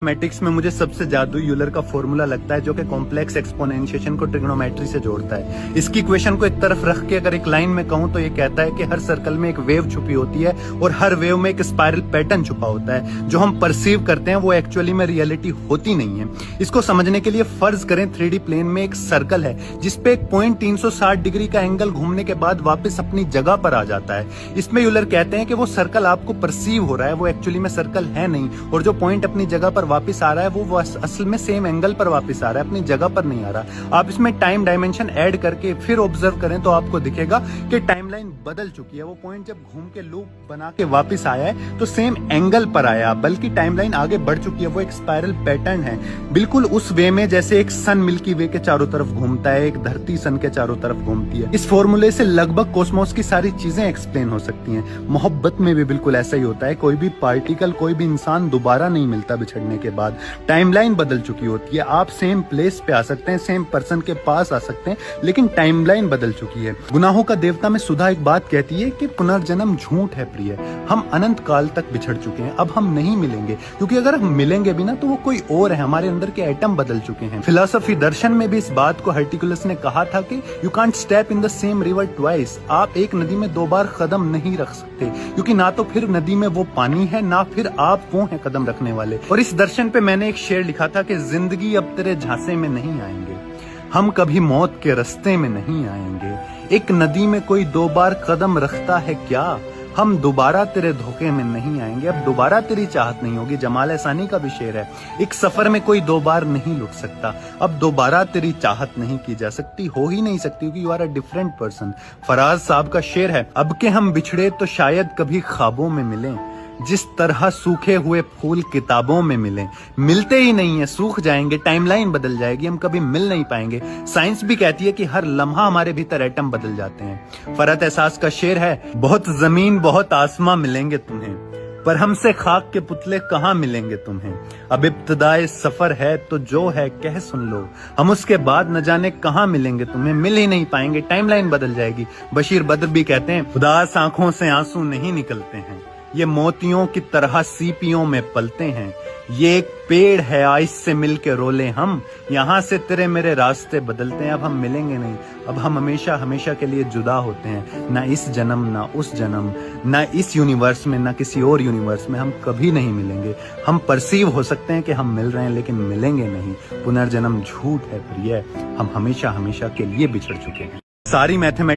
Matrix में मुझे सबसे जादुई यूलर का फॉर्मूला लगता है, जो कि कॉम्प्लेक्स एक्सपोनेंशिएशन को ट्रिग्नोमेट्री से जोड़ता है। इसकी इक्वेशन को एक तरफ रख के अगर एक लाइन में कहूं तो ये कहता है कि हर सर्कल में एक वेव छुपी होती है और हर वेव में एक स्पाइरल पैटर्न छुपा होता है। जो हम परसीव करते हैं वो एक्चुअली में रियलिटी होती नहीं है। इसको समझने के लिए फर्ज करें 3D प्लेन में एक सर्कल है जिसपे एक पॉइंट 360 डिग्री का एंगल घूमने के बाद वापस अपनी जगह पर आ जाता है। इसमें यूलर कहते हैं कि वो सर्कल आपको परसीव हो रहा है, वो एक्चुअली में सर्कल है नहीं, और जो पॉइंट अपनी जगह पर वापस आ रहा है वो असल में सेम एंगल पर वापस आ रहा है, अपनी जगह पर नहीं आ रहा। आप इसमें टाइम डायमेंशन ऐड करके फिर ऑब्जर्व करें तो आपको दिखेगा कि टाइमलाइन बदल चुकी है। वो पॉइंट जब घूम के लूप बना के वापस आया है तो सेम एंगल पर आया, बल्कि टाइमलाइन आगे बढ़ चुकी है। वो एक स्पाइरल पैटर्न है, बिल्कुल उस वे में जैसे एक सन मिल्की वे के चारों तरफ घूमता है, एक धरती सन के चारों तरफ घूमती है। इस फॉर्मूले से लगभग कॉस्मोस की सारी चीजें एक्सप्लेन हो सकती हैं। मोहब्बत में भी बिल्कुल ऐसा ही होता है। कोई भी पार्टिकल, कोई भी इंसान दोबारा नहीं मिलता बिछड़ने के बाद। टाइमलाइन बदल चुकी होती है। आप सेम प्लेस पे आ सकते हैं, सेम पर्सन के पास आ सकते हैं, लेकिन टाइमलाइन बदल चुकी है। गुनाहों का देवता में सुधा एक बात कहती है कि पुनर्जन्म झूठ है प्रिय। हम अनंत काल तक बिछड़ चुके हैं, अब हम नहीं मिलेंगे, क्योंकि अगर हम मिलेंगे भी ना तो वो कोई और है। हमारे अंदर के एटम बदल चुके हैं। फिलॉसफी दर्शन में भी इस बात को हर्टिकुलस ने कहा था कि you can't step in the same river twice. आप एक नदी में दो बार कदम नहीं रख सकते, क्योंकि ना तो फिर नदी में वो पानी है, ना फिर आप वो हैं कदम रखने वाले। और इस दर्शन पे मैंने एक शेर लिखा था कि जिंदगी अब तेरे झांसे में नहीं आएंगे, हम कभी मौत के रास्ते में नहीं आएंगे। एक नदी में कोई दो बार कदम रखता है क्या? हम दोबारा तेरे धोखे में नहीं आएंगे, अब दोबारा तेरी चाहत नहीं होगी। जमाल एहसानी का भी शेर है, एक सफर में कोई दो बार नहीं लुट सकता, अब दोबारा तेरी चाहत नहीं की जा सकती, हो ही नहीं सकती, क्योंकि you are a different person. Faraz साहब का शेर है, अब के हम बिछड़े तो शायद कभी ख्वाबों में मिलें, जिस तरह सूखे हुए फूल किताबों में मिले। मिलते ही नहीं है, सूख जाएंगे, टाइमलाइन बदल जाएगी, हम कभी मिल नहीं पाएंगे। साइंस भी कहती है कि हर लम्हा हमारे भीतर एटम बदल जाते हैं। फरहत एहसास का शेर है, बहुत जमीन बहुत आसमां मिलेंगे तुम्हें, पर हमसे खाक के पुतले कहाँ मिलेंगे तुम्हें। अब इब्तिदाए सफर है तो जो है कह सुन लो, हम उसके बाद न जाने कहाँ मिलेंगे तुम्हें, मिल ही नहीं पाएंगे, टाइमलाइन बदल जाएगी। बशीर बद्र भी कहते हैं, उदास आंखों से आंसू नहीं निकलते हैं, ये मोतियों की तरह सीपियों में पलते हैं। ये एक पेड़ है, आइस से मिलके रोले हम, यहाँ से तेरे मेरे रास्ते बदलते हैं। अब हम मिलेंगे नहीं, अब हम हमेशा हमेशा के लिए जुदा होते हैं। ना इस जन्म, ना उस जन्म, ना इस यूनिवर्स में, ना किसी और यूनिवर्स में हम कभी नहीं मिलेंगे। हम परसीव हो सकते हैं कि हम मिल रहे हैं, लेकिन मिलेंगे नहीं। पुनर्जन्म झूठ है प्रिय, हम हमेशा हमेशा के लिए बिछड़ चुके हैं। सारी मैथमेटिक्स